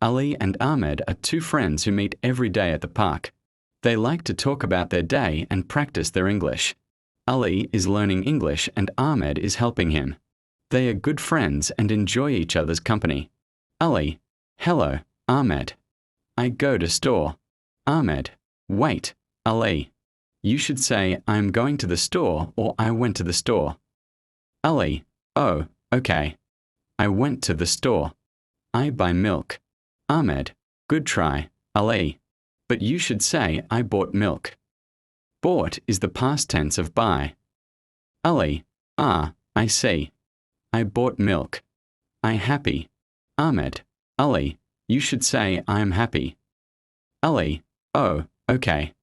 Ali and Ahmed are two friends who meet every day at the park. They like to talk about their day and practice their English. Ali is learning English and Ahmed is helping him. They are good friends and enjoy each other's company. Ali: Hello, Ahmed. I go to store. Ahmed: Wait, Ali. You should say I'm going to the store or I went to the store. Ali: Oh, okay. I went to the store. I buy milk. Ahmed: Good try, Ali. But you should say I bought milk. Bought is the past tense of buy. Ali: I see. I bought milk. I happy. Ahmed: Ali, you should say I am happy. Ali: Oh, okay.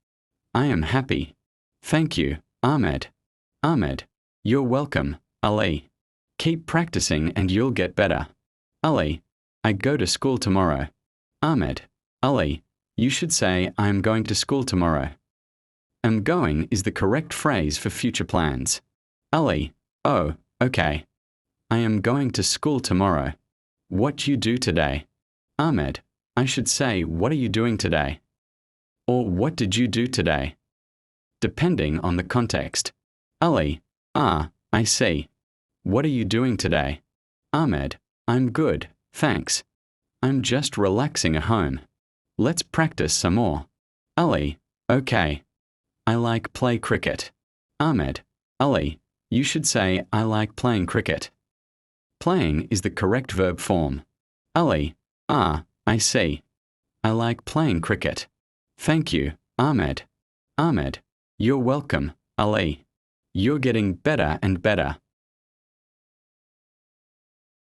I am happy. Thank you, Ahmed. Ahmed: You're welcome, Ali. Keep practicing and you'll get better. Ali: I go to school tomorrow. Ahmed: Ali, you should say I am going to school tomorrow. Am going is the correct phrase for future plans. Ali: Oh, okay. I am going to school tomorrow. What you do today? Ahmed: I should say what are you doing today? Or what did you do today? Depending on the context. Ali: I see. What are you doing today? Ahmed: I'm good, thanks. I'm just relaxing at home. Let's practice some more. Ali: Okay. I like play cricket. Ahmed: Ali, you should say I like playing cricket. Playing is the correct verb form. Ali: I see. I like playing cricket. Thank you, Ahmed. Ahmed: You're welcome, Ali. You're getting better and better.